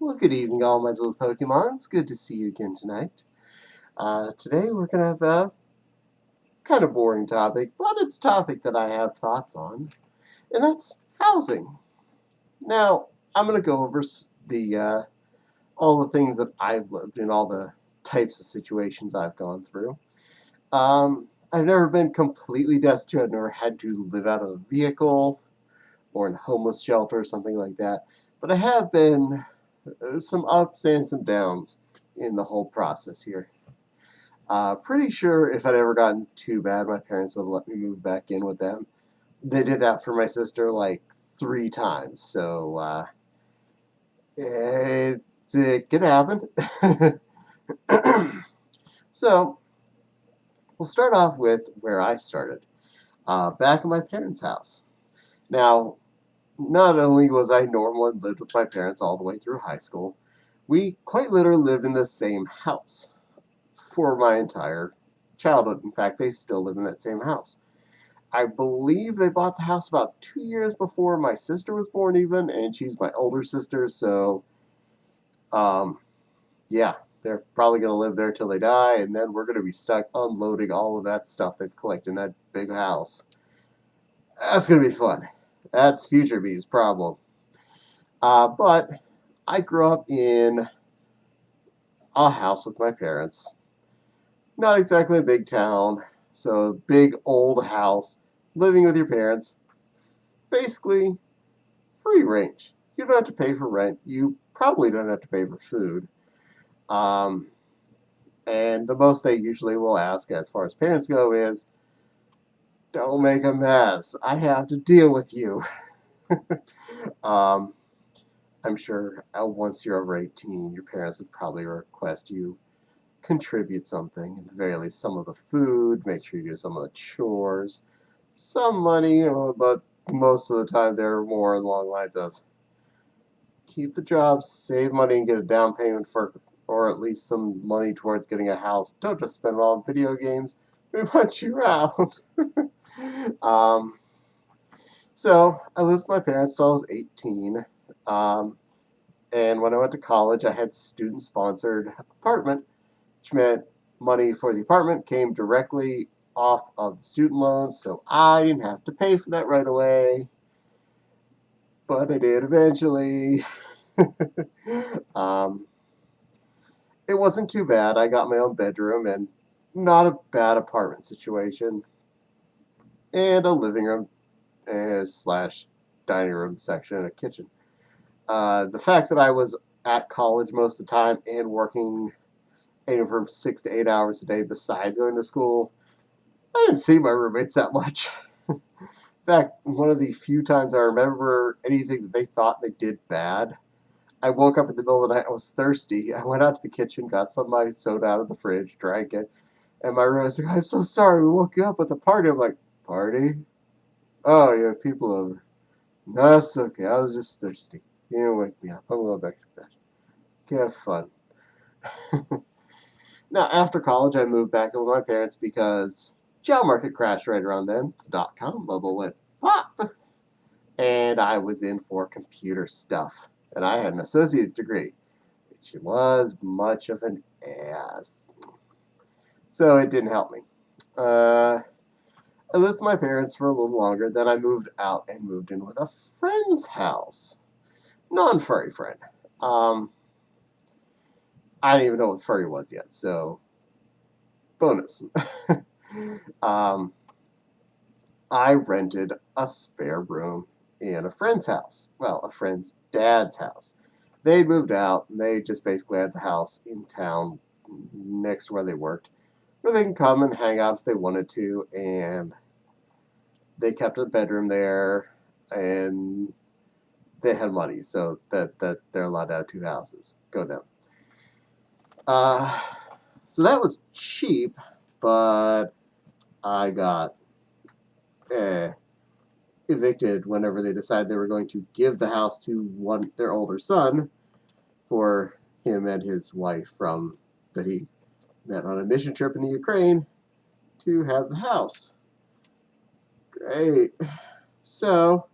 Well, good evening, all my little Pokemon. It's good to see you again tonight. Today we're going to have a kind of boring topic, but it's a topic that I have thoughts on, and that's housing. Now, I'm going to go over the all the things that I've lived in, all the types of situations I've gone through. I've never been completely destitute. I've never had to live out of a vehicle or in a homeless shelter or something like that. But I have been some ups and some downs in the whole process here. Pretty sure if I'd ever gotten too bad, my parents would let me move back in with them. They did that for my sister like 3 times, so it could happen. So we'll start off with where I started, back at my parents' house. Now, not only was I normal and lived with my parents all the way through high school, we quite literally lived in the same house for my entire childhood. In fact, they still live in that same house. I believe they bought the house about 2 years before my sister was born, even, and she's my older sister, so um, yeah, they're probably going to live there till they die, and then we're going to be stuck unloading all of that stuff they've collected in that big house. That's going to be fun. That's future me's problem. But I grew up in a house with my parents. Not exactly a big town, so big old house, living with your parents, basically free range. You don't have to pay for rent. You probably don't have to pay for food. Um, and the most they usually will ask, as far as parents go, is don't make a mess. I have to deal with you. um, I'm sure once you're over 18, your parents would probably request you contribute something, at the very least some of the food, make sure you do some of the chores, some money, but most of the time they're more along the lines of keep the job, save money, and get a down payment for, or at least some money towards getting a house. Don't just spend it all on video games. We want you out. um, so I lived with my parents till I was 18. Um, and when I went to college, I had student-sponsored apartment, which meant money for the apartment came directly off of the student loans, so I didn't have to pay for that right away, but I did eventually. um, it wasn't too bad. I got my own bedroom and not a bad apartment situation, and a living room slash dining room section and a kitchen. The fact that I was at college most of the time and working anywhere from 6 to 8 hours a day besides going to school, I didn't see my roommates that much. In fact, one of the few times I remember anything that they thought they did bad, I woke up in the middle of the night. I was thirsty. I went out to the kitchen, got some of my soda out of the fridge, drank it, and my roommate was like, "I'm so sorry, we woke you up with a party." I'm like, "Party? Oh, yeah, people over." No, that's okay. I was just thirsty. You didn't wake me up. I'm going back to bed. Okay, have fun. Now, after college, I moved back in with my parents because job market crashed right around then. The dot-com bubble went pop, and I was in for computer stuff. And I had an associate's degree, which was much of an ass. So it didn't help me. I lived with my parents for a little longer, then I moved out and moved in with a friend's house. Non-furry friend. Um, I didn't even know what furry was yet, so bonus. um, I rented a spare room in a friend's house. Well, a friend's dad's house. They'd moved out, and they just basically had the house in town next to where they worked, where they can come and hang out if they wanted to, and they kept a bedroom there, and they had money, so that they're allowed to have 2 houses. Go them. Uh, so that was cheap, but I got evicted whenever they decided they were going to give the house to their older son for him and his wife from that he met on a mission trip in the Ukraine to have the house. Great. So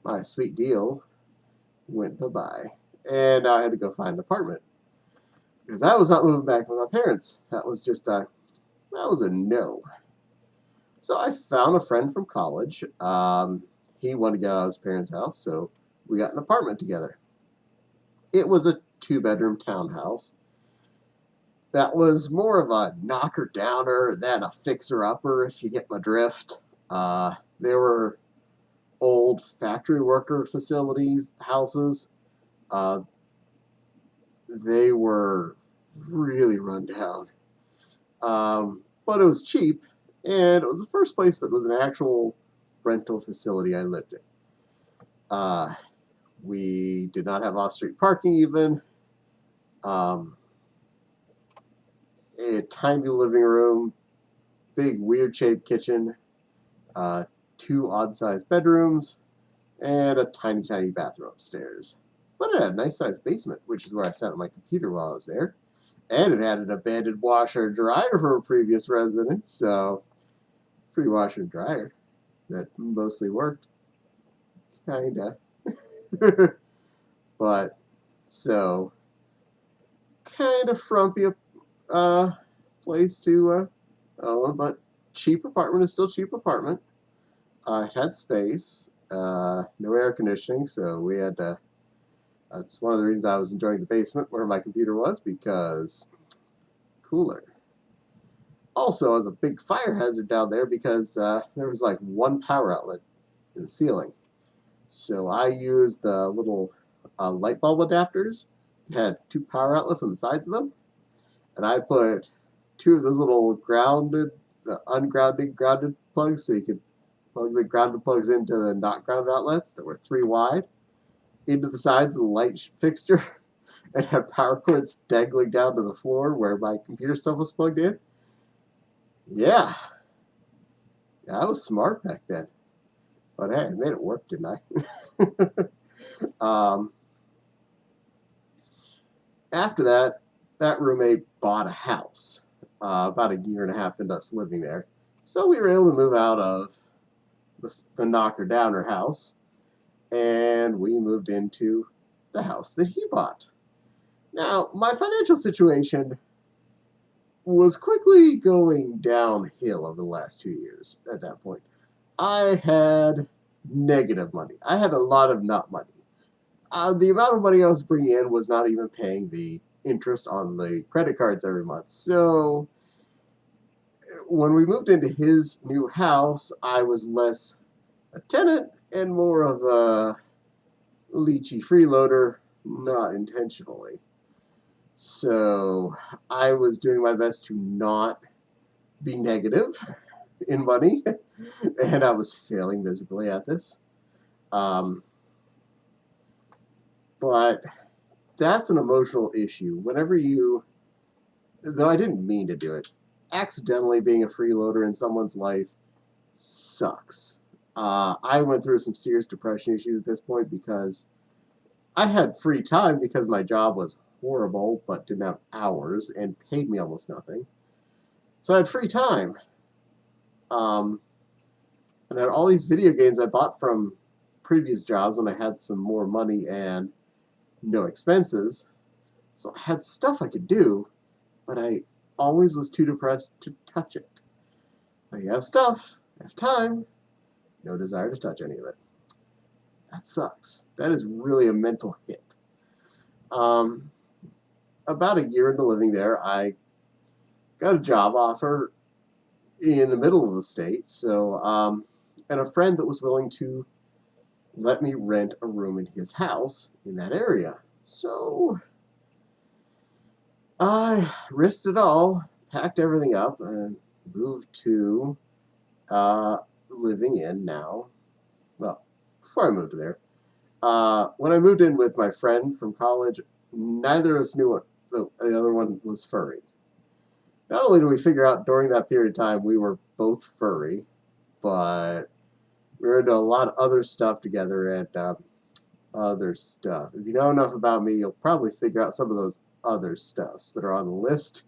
my sweet deal went bye-bye. and I had to go find an apartment because I was not moving back with my parents. That was just that was a no. So I found a friend from college. He wanted to get out of his parents' house, so we got an apartment together. It was a two-bedroom townhouse that was more of a knocker downer than a fixer upper, if you get my drift. There were old factory worker facilities, houses. Uh, they were really run down. But it was cheap, and it was the first place that was an actual rental facility I lived in. Uh, we did not have off-street parking even. Um, a tiny living room, big weird-shaped kitchen, uh, two odd-sized bedrooms, and a tiny, tiny bathroom upstairs. But it had a nice-sized basement, which is where I sat on my computer while I was there. And it had an abandoned washer and dryer for a previous resident, so free washer and dryer that mostly worked. Kinda. But, so, kind of frumpy uh, place to own, but cheap apartment is still cheap apartment. It had space, no air conditioning, so we had to. That's one of the reasons I was enjoying the basement where my computer was, because cooler. Also, it was a big fire hazard down there because there was like one power outlet in the ceiling. So I used the little light bulb adapters. It had two power outlets on the sides of them, and I put two of those little grounded plugs, so you could plug the grounded plugs into the not grounded outlets that were 3 wide into the sides of the light fixture, and had power cords dangling down to the floor where my computer stuff was plugged in. Yeah, I was smart back then. But hey, I made it work, didn't I? After that, that roommate bought a house about a year and a half into us living there. So we were able to move out of the knocker downer house, and we moved into the house that he bought. Now, my financial situation was quickly going downhill over the last 2 years at that point. I had negative money. I had a lot of not money. The amount of money I was bringing in was not even paying the interest on the credit cards every month. So when we moved into his new house, I was less a tenant and more of a leechy freeloader, not intentionally. So I was doing my best to not be negative in money, and I was failing miserably at this. Um, but that's an emotional issue. Whenever you, though I didn't mean to do it, accidentally being a freeloader in someone's life sucks. I went through some serious depression issues at this point because I had free time because my job was horrible but didn't have hours and paid me almost nothing. So I had free time. Um, and I had all these video games I bought from previous jobs when I had some more money and no expenses. So I had stuff I could do, but I always was too depressed to touch it. I have stuff, I have time, no desire to touch any of it. That sucks. That is really a mental hit. Um, about a year into living there, I got a job offer in the middle of the state. And a friend that was willing to let me rent a room in his house in that area. So I risked it all, packed everything up, and moved to living in now. Well, before I moved there, when I moved in with my friend from college, neither of us knew what the other one was furry. Not only did we figure out during that period of time we were both furry, but we were into a lot of other stuff together and other stuff. If you know enough about me, you'll probably figure out some of those other stuffs that are on the list.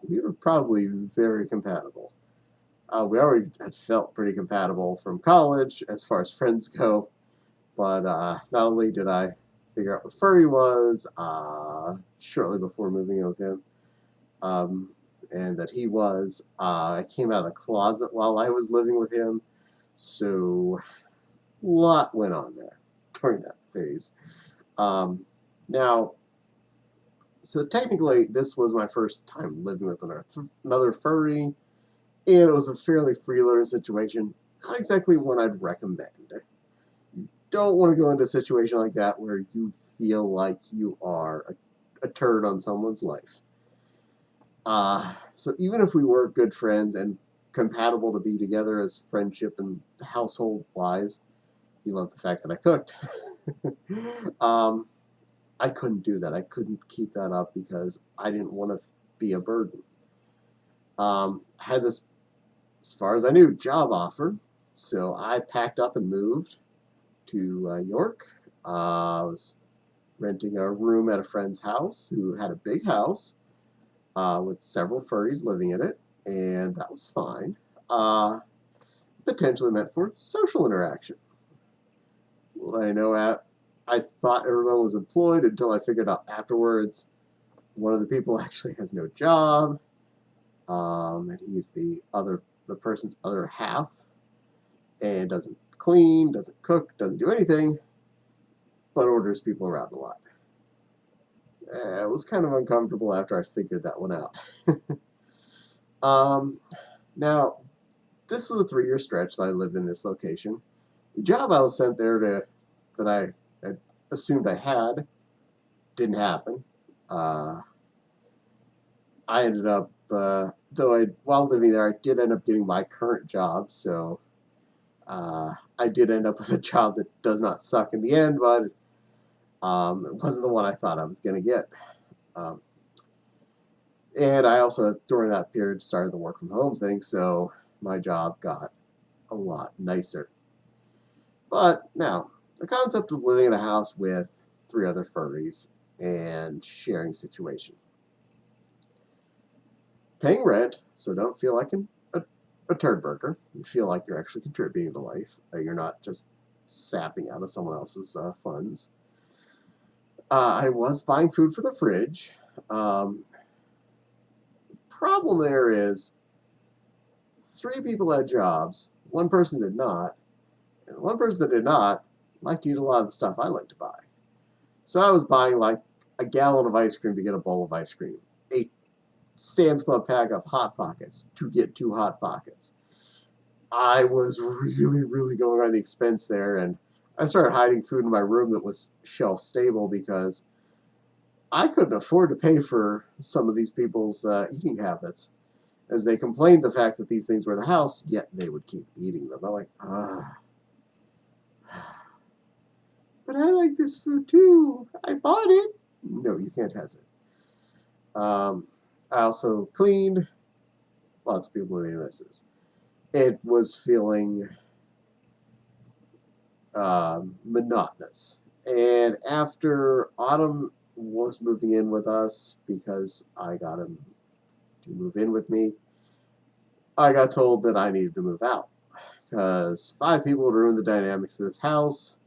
We were probably very compatible. We already had felt pretty compatible from college as far as friends go. But not only did I figure out what furry was shortly before moving in with him, um, and that he was, I came out of the closet while I was living with him. So a lot went on there during that phase. Um, now, so technically, this was my first time living with another furry, and it was a fairly freeloader situation. Not exactly one I'd recommend. You don't want to go into a situation like that where you feel like you are a turd on someone's life. So even if we were good friends and compatible to be together as friendship and household wise, he loved the fact that I cooked. um, I couldn't do that. I couldn't keep that up because I didn't want to be a burden. I had this, as far as I knew, job offer. So I packed up and moved to York. I was renting a room at a friend's house who had a big house with several furries living in it, and that was fine. Potentially meant for social interaction. I know I thought everyone was employed until I figured out afterwards one of the people actually has no job, and he's the person's other half, and doesn't clean, doesn't cook, doesn't do anything, but orders people around a lot. It was kind of uncomfortable after I figured that one out. um, Now, this was a 3-year stretch that I lived in this location. The job I was sent there to that I had assumed I had didn't happen. Uh, I ended up, while living there, I did end up getting my current job. So I did end up with a job that does not suck in the end, but it wasn't the one I thought I was going to get. Um, and I also, during that period, started the work from home thing. So my job got a lot nicer. But now, the concept of living in a house with 3 other furries and sharing situation. Paying rent, so don't feel like a turd burger. You feel like you're actually contributing to life. You're not just sapping out of someone else's funds. I was buying food for the fridge. Um, Problem there is 3 people had jobs, 1 person did not, and 1 person that did not liked to eat a lot of the stuff I like to buy. So I was buying like a gallon of ice cream to get a bowl of ice cream, a Sam's Club pack of Hot Pockets to get 2 Hot Pockets. I was really, really going on the expense there, and I started hiding food in my room that was shelf stable because I couldn't afford to pay for some of these people's eating habits, as they complained the fact that these things were in the house, yet they would keep eating them. I'm like, but I like this food too. I bought it. No, you can't have it. I also cleaned. Lots of people made messes. It was feeling monotonous. And after Autumn was moving in with us because I got him to move in with me, I got told that I needed to move out because 5 people would ruin the dynamics of this house.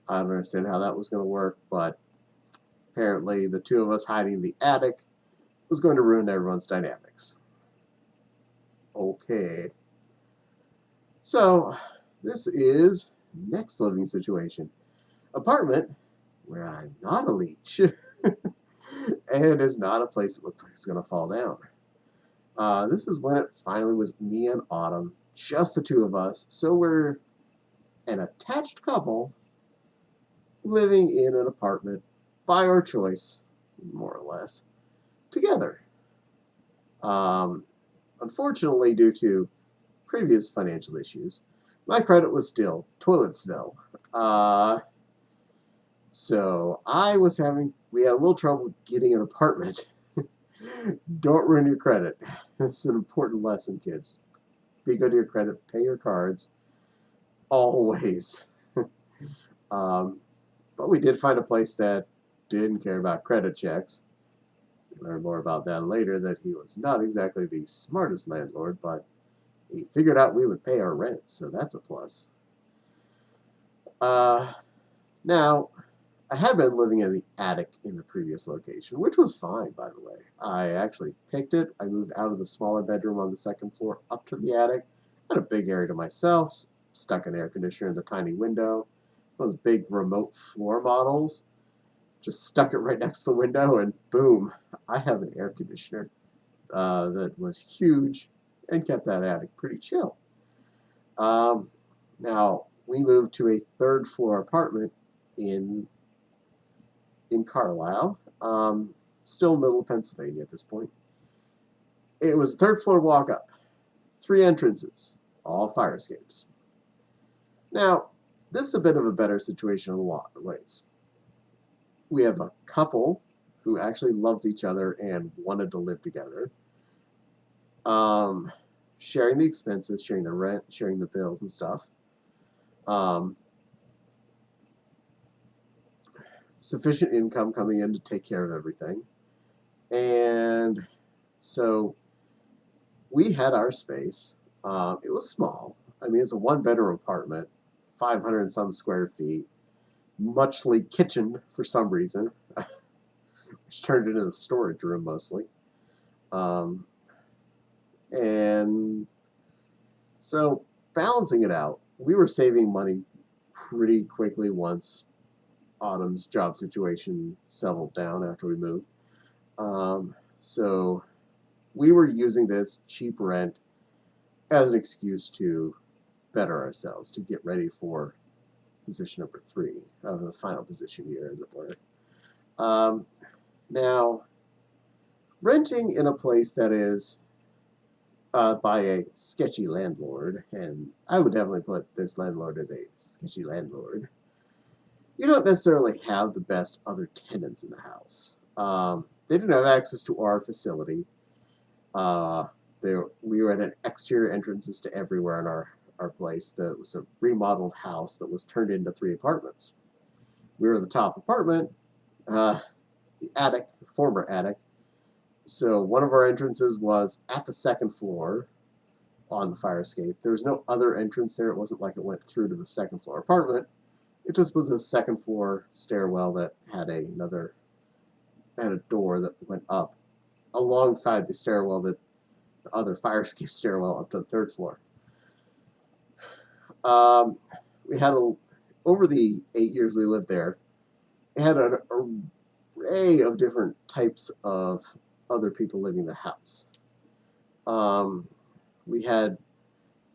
I don't understand how that was going to work, but apparently the 2 of us hiding in the attic was going to ruin everyone's dynamics. Okay. So, this is next living situation. Apartment where I'm not a leech. And is not a place that looks like it's going to fall down. This is when it finally was me and Autumn, just the 2 of us. So we're an attached couple living in an apartment by our choice, more or less, together. Um, Unfortunately, due to previous financial issues, my credit was still Toiletsville. Uh, so we had a little trouble getting an apartment. Don't ruin your credit. It's an important lesson, kids. Be good to your credit, pay your cards, always. um, but we did find a place that didn't care about credit checks. We learned more about that later, that he was not exactly the smartest landlord, but he figured out we would pay our rent, so that's a plus. Uh, Now, I had been living in the attic in the previous location, which was fine, by the way. I actually picked it. I moved out of the smaller bedroom on the second floor up to the attic. Had a big area to myself, stuck an air conditioner in the tiny window. One of those big remote floor models. Just stuck it right next to the window, and boom, I have an air conditioner that was huge and kept that attic pretty chill. Um, Now, we moved to a third floor apartment in Carlisle, still middle of Pennsylvania at this point. It was a third floor walk up, three entrances, all fire escapes. Now, this is a bit of a better situation in a lot of ways. We have a couple who actually loves each other and wanted to live together, um, sharing the expenses, sharing the rent, sharing the bills and stuff. Um, Sufficient income coming in to take care of everything. And so we had our space. It was small. I mean, it's a one bedroom apartment, 500 and some square feet, muchly kitchen for some reason, which turned into the storage room mostly. Um, and so, balancing it out, we were saving money pretty quickly once Autumn's job situation settled down after we moved. So, we were using this cheap rent as an excuse to better ourselves, to get ready for position number three, the final position here, as it were. Um, Now, renting in a place that is by a sketchy landlord, and I would definitely put this landlord as a sketchy landlord, you don't necessarily have the best other tenants in the house. They didn't have access to our facility. Uh, we were at an exterior entrances to everywhere in our place. That was a remodeled house that was turned into three apartments. We were the top apartment, the attic, the former attic. So one of our entrances was at the second floor on the fire escape. There was no other entrance there. It wasn't like it went through to the second floor apartment. It just was a second floor stairwell that had a door that went up alongside the stairwell that the other fire escape stairwell up to the third floor. Um, we had over the 8 years we lived there, it had an array of different types of other people living in the house. Um, we had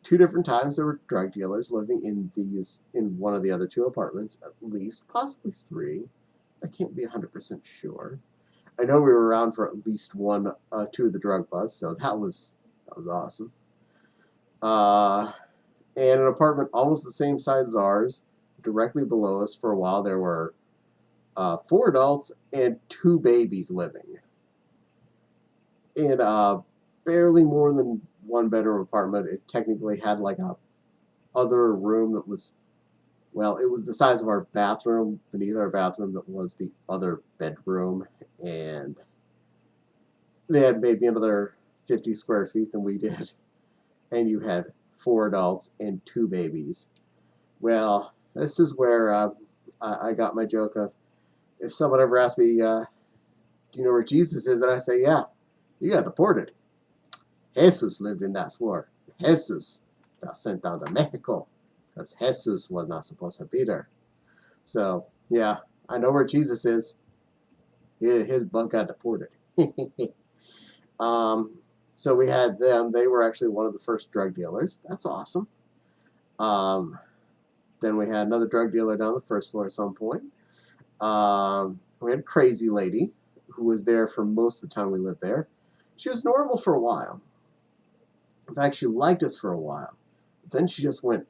two different times there were drug dealers living in one of the other two apartments, at least, possibly three. I can't be 100% sure. I know we were around for at least two of the drug busts, so that was awesome. Uh, and an apartment almost the same size as ours, directly below us for a while, there were four adults and two babies living in a barely more than one bedroom apartment. It technically had like a other room that was, well, it was the size of our bathroom beneath our bathroom that was the other bedroom, and they had maybe another 50 square feet than we did, and you had four adults and two babies. Well, this is where I got my joke of, if someone ever asked me, do you know where Jesus is? And I say, yeah, you got deported. Jesus lived in that floor. Jesus got sent down to Mexico because Jesus was not supposed to be there. So, yeah, I know where Jesus is. His bug got deported. um, so we had them. They were actually one of the first drug dealers. That's awesome. Um, then we had another drug dealer down the first floor at some point. We had a crazy lady who was there for most of the time we lived there. She was normal for a while. In fact, she liked us for a while. But then she just went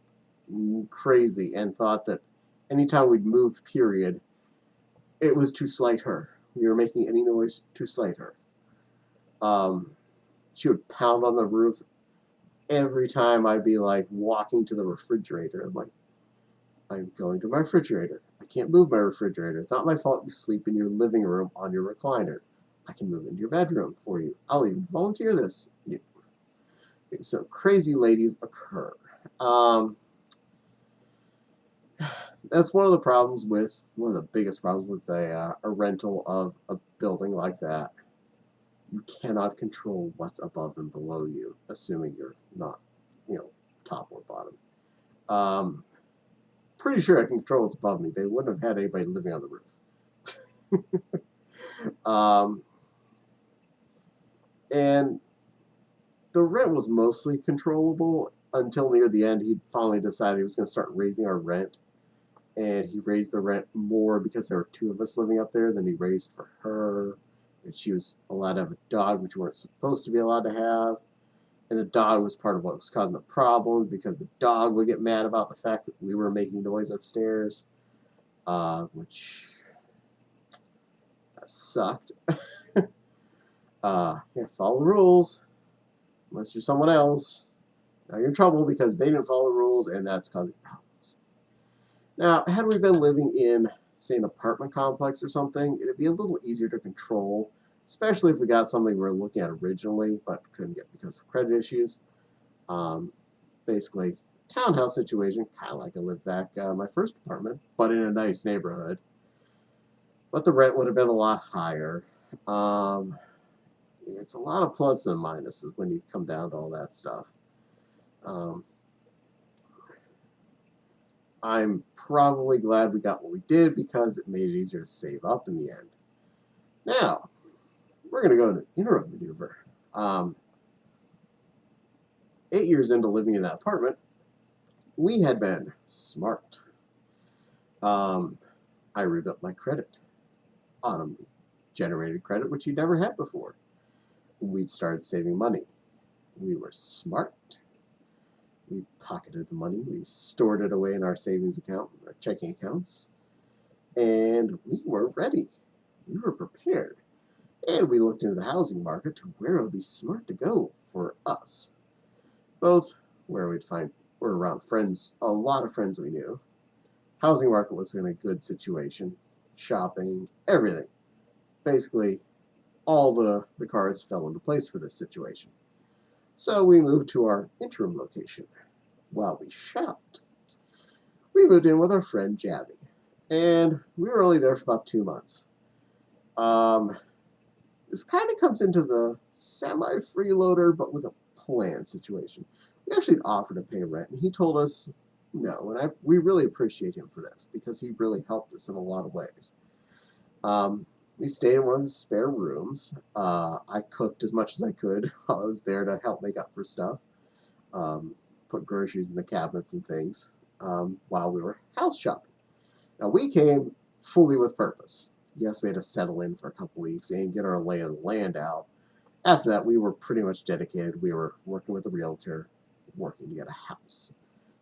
crazy and thought that anytime we'd move, period, it was to slight her. We were making any noise to slight her. Um, she would pound on the roof every time I'd be like walking to the refrigerator. I'm like, I'm going to my refrigerator. I can't move my refrigerator. It's not my fault you sleep in your living room on your recliner. I can move into your bedroom for you. I'll even volunteer this. So crazy ladies occur. Um, that's one of the problems with one of the biggest problems with a rental of a building like that. You cannot control what's above and below you, assuming you're not, you know, top or bottom. Um, Pretty sure I can control what's above me. They wouldn't have had anybody living on the roof. um, and the rent was mostly controllable until near the end. He finally decided he was going to start raising our rent, and he raised the rent more because there were two of us living up there than he raised for her. And she was allowed to have a dog, which we weren't supposed to be allowed to have. And the dog was part of what was causing the problems because the dog would get mad about the fact that we were making noise upstairs, which sucked. Yeah, follow the rules. Unless you're someone else, now you're in trouble because they didn't follow the rules, and that's causing problems. Now, had we been living in, say, an apartment complex or something, it'd be a little easier to control, especially if we got something we were looking at originally but couldn't get because of credit issues. Basically, townhouse situation, kind of like I lived back my first apartment, but in a nice neighborhood. But the rent would have been a lot higher. It's a lot of pluses and minuses when you come down to all that stuff. Um, I'm probably glad we got what we did because it made it easier to save up in the end. Now, we're going to go into interim maneuver. 8 years into living in that apartment, we had been smart. Um, I rebuilt my credit. Autumn generated credit, which he never had before. We'd started saving money. We were smart. We pocketed the money. We stored it away in our savings account, our checking accounts, and we were ready. We were prepared. And we looked into the housing market to where it would be smart to go for us. Both where we'd find, we're around friends, a lot of friends we knew. Housing market was in a good situation. Shopping, everything. Basically, all the cards fell into place for this situation. So we moved to our interim location while we shopped. We moved in with our friend Jabby, and we were only there for about 2 months. This kind of comes into the semi-freeloader, but with a plan situation. We actually offered to pay rent, and he told us no, and we really appreciate him for this because he really helped us in a lot of ways. We stayed in one of the spare rooms. I cooked as much as I could while I was there to help make up for stuff. Put groceries in the cabinets and things while we were house shopping. Now, we came fully with purpose. Yes, we had to settle in for a couple weeks and get our lay of the land out. After that, we were pretty much dedicated. We were working with a realtor, working to get a house.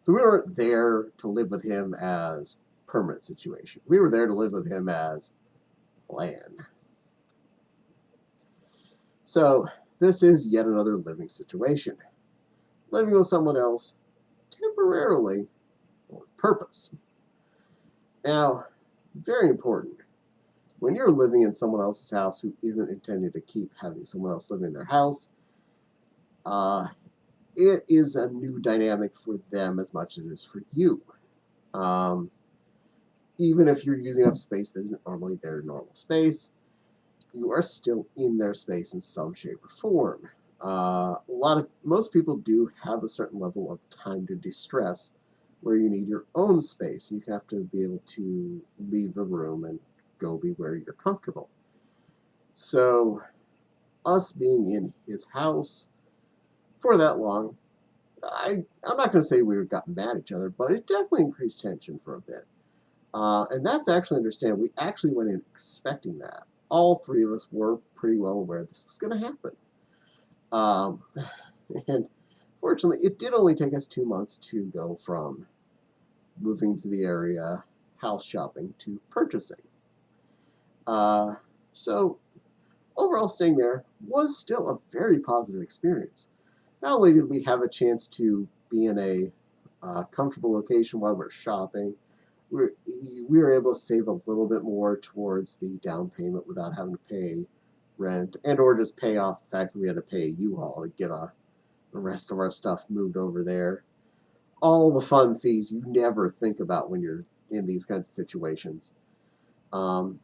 So we weren't there to live with him as permanent situation. We were there to live with him as plan. So this is yet another living situation. Living with someone else temporarily with purpose. Now, very important. When you're living in someone else's house who isn't intending to keep having someone else live in their house, it is a new dynamic for them as much as it is for you. Even if you're using up space that isn't normally their normal space, you are still in their space in some shape or form. Most people do have a certain level of time to distress where you need your own space. You have to be able to leave the room and go be where you're comfortable. So, us being in his house for that long, I'm not going to say we got mad at each other, but it definitely increased tension for a bit. And that's actually understandable. We actually went in expecting that. All three of us were pretty well aware this was going to happen. And fortunately, it did only take us 2 months to go from moving to the area, house shopping, to purchasing. So overall, staying there was still a very positive experience. Not only did we have a chance to be in a comfortable location while we're shopping, we were able to save a little bit more towards the down payment without having to pay rent and or just pay off the fact that we had to pay a U-Haul to get the rest of our stuff moved over there. All the fun fees you never think about when you're in these kinds of situations. Um,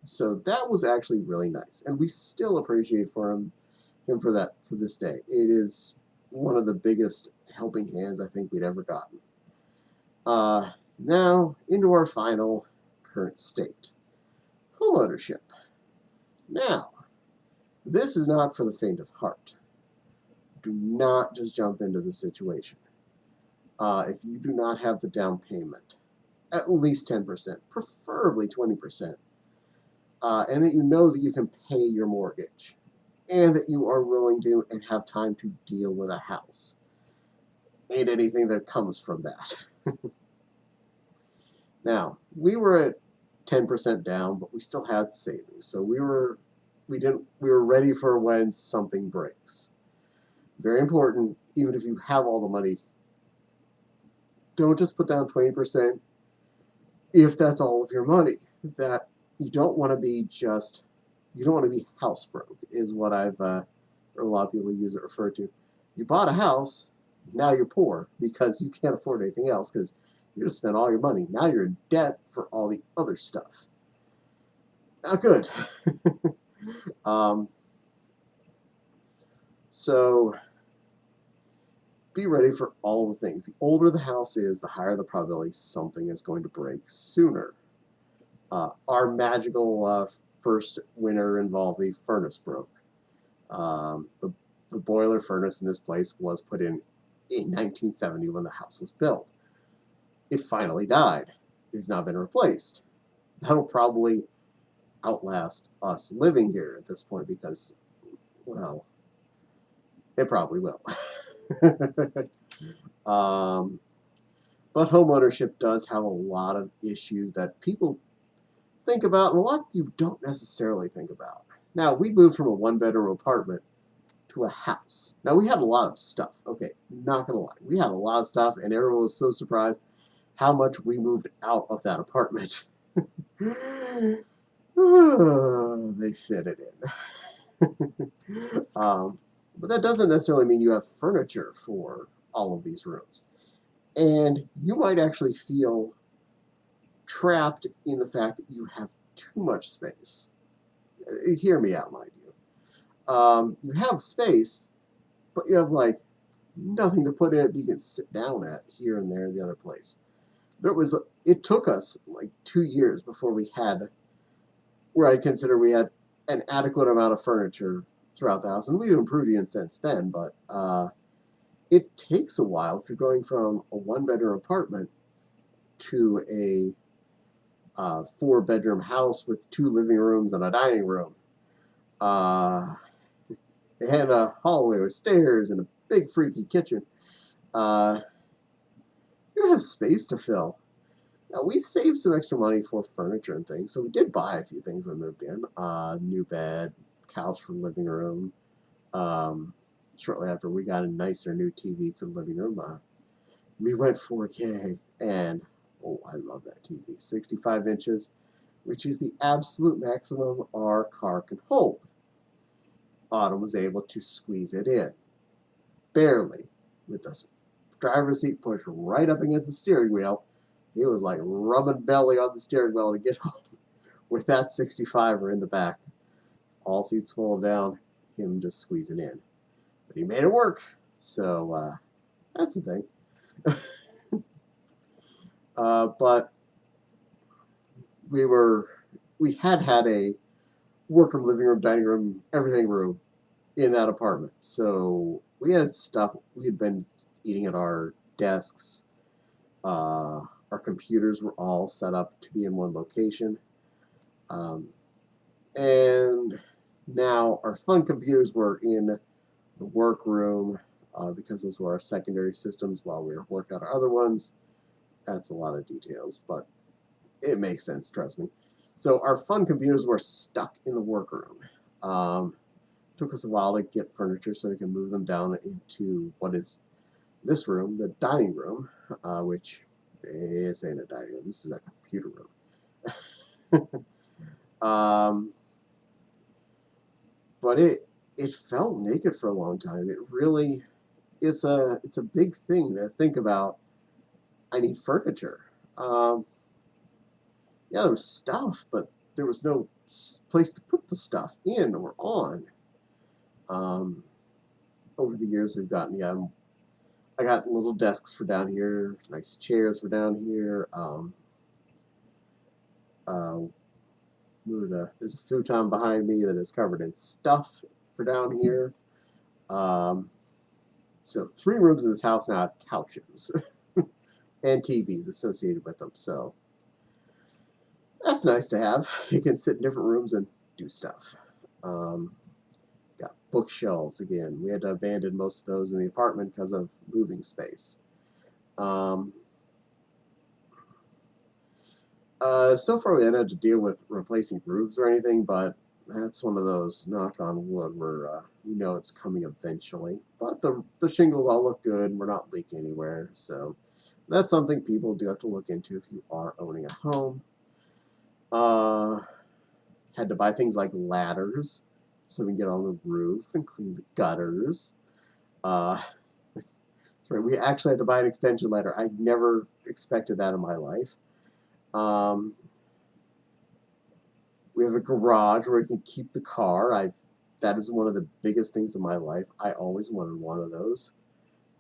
so that was actually really nice, and we still appreciate him for that for this day. It is one of the biggest helping hands I think we'd ever gotten. Now into our final current state, home ownership. Now, this is not for the faint of heart. Do not just jump into the situation. If you do not have the down payment, at least 10%, preferably 20%, and that you know that you can pay your mortgage, and that you are willing to and have time to deal with a house, and anything that comes from that. Now, we were at 10% down, but we still had savings, so we were ready for when something breaks. Very important, even if you have all the money, don't just put down 20% if that's all of your money. That you don't want to be house broke, is what I've or a lot of people use it refer to. You bought a house, now you're poor because you can't afford anything else because you just spent all your money. Now you're in debt for all the other stuff. Not good. um, so be ready for all the things. The older the house is, the higher the probability something is going to break sooner. Our magical first winter involved the furnace broke. The boiler furnace in this place was put in 1970 when the house was built. It finally died. It has now been replaced. That'll probably outlast us living here at this point because, well, it probably will. But homeownership does have a lot of issues that people think about, and a lot you don't necessarily think about. Now, we moved from a one-bedroom apartment to a house. Now, we had a lot of stuff. Okay, not gonna lie. We had a lot of stuff, and everyone was so surprised how much we moved out of that apartment. They fit it in. But that doesn't necessarily mean you have furniture for all of these rooms. And you might actually feel trapped in the fact that you have too much space. Hear me out, mind you. You have space, but you have like nothing to put in it that you can sit down at here and there in the other place. It took us like 2 years before we had where I'd consider we had an adequate amount of furniture throughout the house, and we've improved it since then. But it takes a while if you're going from a one-bedroom apartment to a 4-bedroom house with 2 living rooms and a dining room, and a hallway with stairs and a big freaky kitchen. Uh, you have space to fill. Now, we saved some extra money for furniture and things, so we did buy a few things when we moved in. New bed, couch for the living room. Shortly after, we got a nicer new TV for the living room. We went 4K, and oh, I love that TV. 65 inches, which is the absolute maximum our car can hold. Autumn was able to squeeze it in, barely, with the driver's seat pushed right up against the steering wheel. He was like rubbing belly on the steering wheel to get home with that 65er in the back. All seats folded down, him just squeezing in. But he made it work. So that's the thing. But we had a workroom, living room, dining room, everything room in that apartment. So we had stuff. We had been eating at our desks. Our computers were all set up to be in one location. And now our fun computers were in the workroom because those were our secondary systems while we were working on our other ones. That's a lot of details, but it makes sense, trust me. So our fun computers were stuck in the workroom. Took us a while to get furniture so we can move them down into what is this room, the dining room, which is ain't a dining room. This is a computer room. But it felt naked for a long time. It's a big thing to think about. I need furniture. Um, yeah, there was stuff, but there was no place to put the stuff in or on. Um, Over the years, we've gotten, yeah, I got little desks for down here, nice chairs for down here. Uh, there's a futon behind me that is covered in stuff for down here. Um, so 3 rooms in this house now have couches and TVs associated with them. So that's nice to have. You can sit in different rooms and do stuff. Um, got bookshelves again. We had to abandon most of those in the apartment because of moving space. Um, so far, we haven't had to deal with replacing roofs or anything, but that's one of those, knock on wood, where we know it's coming eventually. But the shingles all look good, and we're not leaking anywhere. So that's something people do have to look into if you are owning a home. Had to buy things like ladders so we can get on the roof and clean the gutters. Uh, sorry, we actually had to buy an extension ladder. I never expected that in my life. Um, We have a garage where we can keep the car. That is one of the biggest things in my life. I always wanted one of those.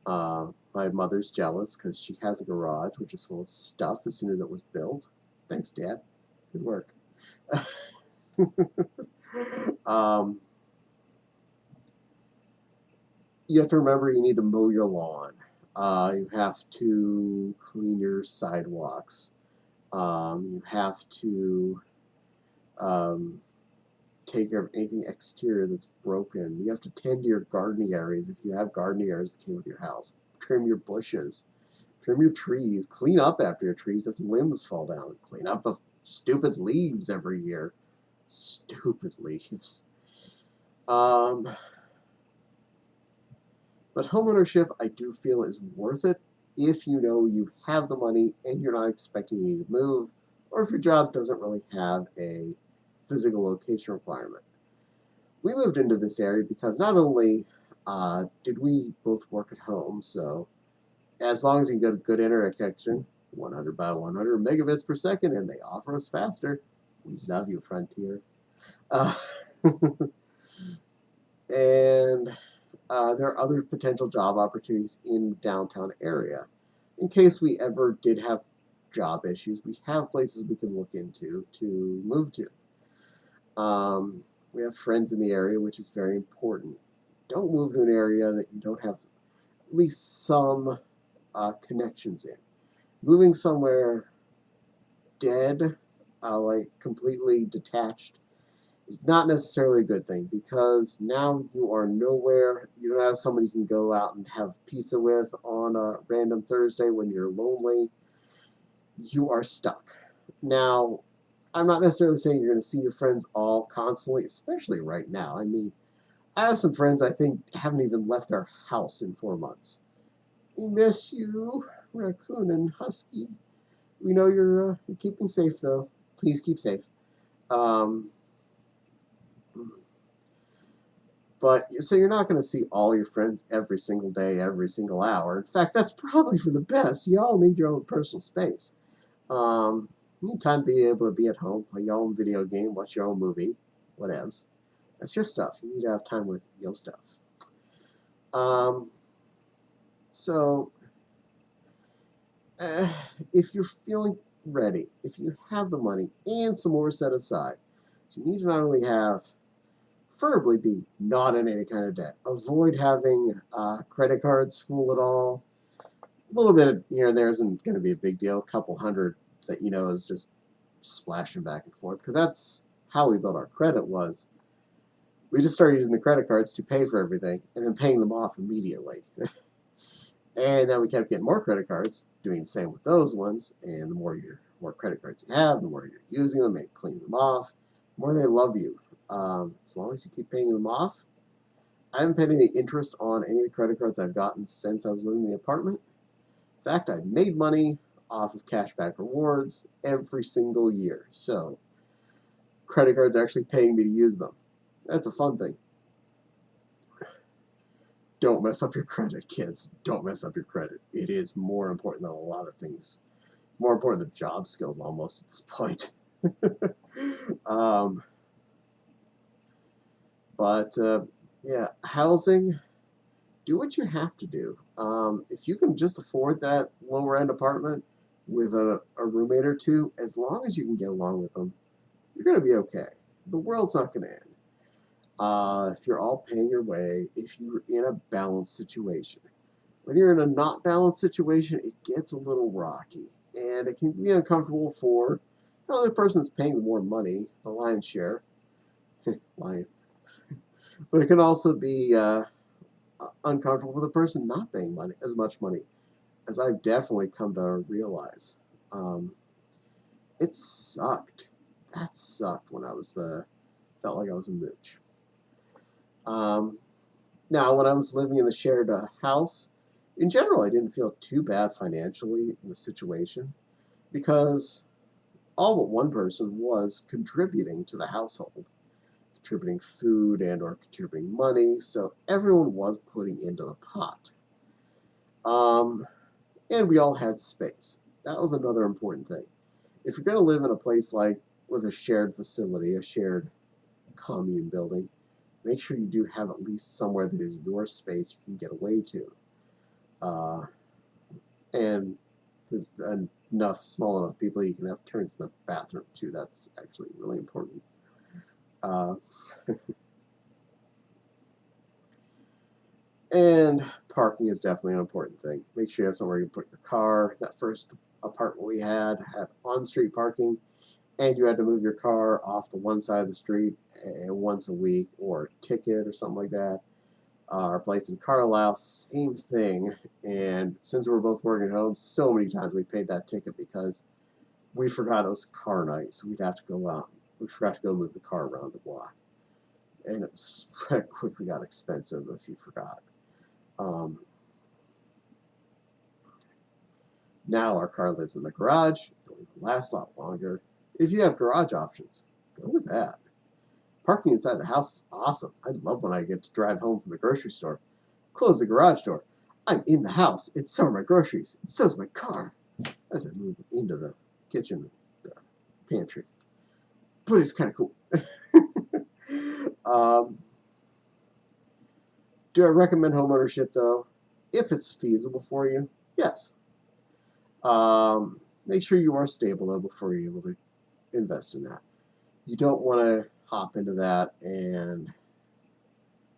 My mother's jealous because she has a garage which is full of stuff as soon as it was built. Thanks, Dad. Good work. um, you have to remember you need to mow your lawn. You have to clean your sidewalks. You have to um, take care of anything exterior that's broken. You have to tend to your gardening areas if you have gardening areas that came with your house. Trim your bushes. Trim your trees. Clean up after your trees if the limbs fall down. Clean up the stupid leaves every year. Stupid leaves. Um, but homeownership, I do feel, is worth it if you know you have the money and you're not expecting you need to move, or if your job doesn't really have a physical location requirement. We moved into this area because not only did we both work at home, so as long as you get a good internet connection, 100 by 100 megabits per second, and they offer us faster, we love you, Frontier. Uh, and there are other potential job opportunities in the downtown area. In case we ever did have job issues, we have places we can look into to move to. We have friends in the area, which is very important. Don't move to an area that you don't have at least some connections in. Moving somewhere dead, like completely detached, is not necessarily a good thing because now you are nowhere. You don't have somebody you can go out and have pizza with on a random Thursday when you're lonely. You are stuck. Now, I'm not necessarily saying you're going to see your friends all constantly, especially right now. I mean, I have some friends I think haven't even left our house in 4 months. We miss you, Raccoon and Husky. We know you're keeping safe, though. Please keep safe. Um, but so you're not going to see all your friends every single day, every single hour. In fact, that's probably for the best. You all need your own personal space. Um, you need time to be able to be at home, play your own video game, watch your own movie, whatevs. That's your stuff. You need to have time with your stuff. Um, so uh, if you're feeling ready, if you have the money and some more set aside, so you need to not only have, preferably be not in any kind of debt. Avoid having credit cards full at all. A little bit here and there isn't going to be a big deal. A couple hundred that you know is just splashing back and forth because that's how we built our credit. Was we just started using the credit cards to pay for everything and then paying them off immediately. And then we kept getting more credit cards, doing the same with those ones. And the more credit cards you have, the more you're using them and cleaning them off, the more they love you. As long as you keep paying them off. I haven't paid any interest on any of the credit cards I've gotten since I was living in the apartment. In fact, I've made money off of cashback rewards every single year. So credit cards are actually paying me to use them. That's a fun thing. Don't mess up your credit, kids. Don't mess up your credit. It is more important than a lot of things more important than job skills almost at this point. um, but yeah, housing, do what you have to do. If you can just afford that lower end apartment with a roommate or two, as long as you can get along with them, you're going to be okay. The world's not going to end. If you're all paying your way, if you're in a balanced situation. When you're in a not balanced situation, it gets a little rocky. And it can be uncomfortable for the other person that's paying the more money, the lion's share. Lion. But it can also be uncomfortable for the person not paying money as much money, as I've definitely come to realize. Um, it sucked. That sucked when I was felt like I was a mooch. Um, Now, when I was living in the shared house, in general, I didn't feel too bad financially in the situation because all but one person was contributing to the household, contributing food and or contributing money, so everyone was putting into the pot. Um, and we all had space. That was another important thing. If you're going to live in a place like with a shared facility, a shared commune building, make sure you do have at least somewhere that is your space you can get away to. Uh, and with enough small enough people, you can have turns in the bathroom too. That's actually really important. Uh, and parking is definitely an important thing. Make sure you have somewhere you can put your car. That first apartment we had on-street parking, and you had to move your car off the one side of the street once a week or a ticket or something like that. Our place in Carlisle, same thing. And since we were both working at home, so many times we paid that ticket because we forgot it was car night, so we'd have to go out. We forgot to go move the car around the block. And it quickly got expensive if you forgot. Um, Now our car lives in the garage. It'll even last a lot longer. If you have garage options, go with that. Parking inside the house is awesome. I love when I get to drive home from the grocery store. Close the garage door. I'm in the house. And so are my groceries. And so's my car. As I move into the kitchen, pantry. But it's kind of cool. um, do I recommend homeownership though? If it's feasible for you, yes. Make sure you are stable though before you're able to invest in that. You don't want to hop into that and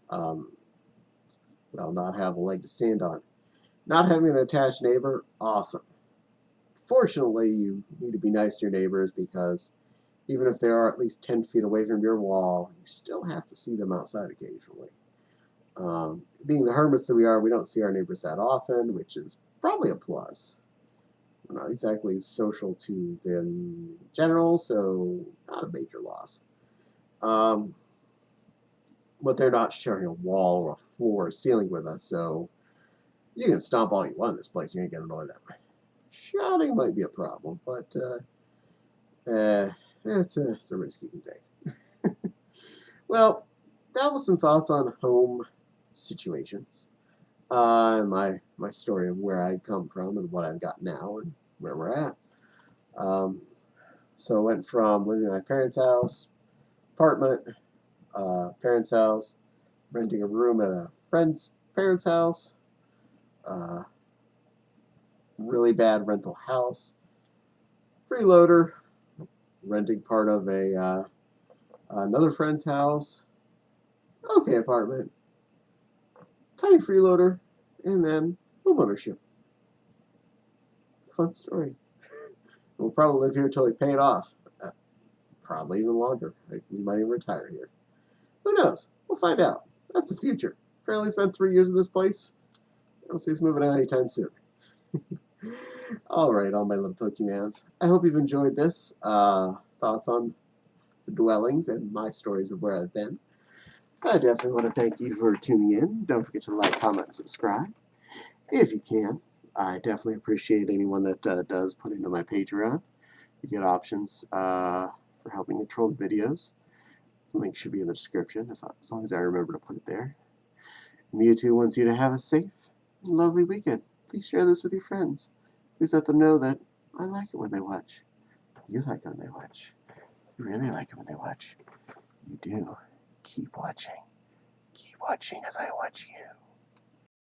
um, well, not have a leg to stand on. Not having an attached neighbor, awesome. Fortunately, you need to be nice to your neighbors because even if they are at least 10 feet away from your wall, you still have to see them outside occasionally. Being the hermits that we are, we don't see our neighbors that often, which is probably a plus. We're not exactly social to them in general, so not a major loss. Um, but they're not sharing a wall or a floor or ceiling with us, so you can stomp all you want in this place, you ain't gonna annoy them. Shouting might be a problem, but it's a risky day. Well, that was some thoughts on home situations. My story of where I come from and what I've got now and where we're at. Um, so I went from living in my parents' house, apartment, parents' house, renting a room at a friend's parents' house, uh, really bad rental house, freeloader, renting part of another friend's house, okay apartment, tiny freeloader, and then homeownership. Fun story. We'll probably live here until we pay it off. Probably even longer. We might even retire here. Who knows? We'll find out. That's the future. Currently spent 3 years in this place. I don't see us moving out anytime soon. All right, all my little Pokemans. I hope you've enjoyed this. Thoughts on dwellings and my stories of where I've been. I definitely want to thank you for tuning in. Don't forget to like, comment, and subscribe if you can. I definitely appreciate anyone that does put into my Patreon. You get options for helping control the videos. The link should be in the description, as long as I remember to put it there. Mewtwo wants you to have a safe and lovely weekend. Please share this with your friends. Please let them know that I like it when they watch. You like it when they watch. You really like it when they watch. You do. Keep watching. Keep watching as I watch you.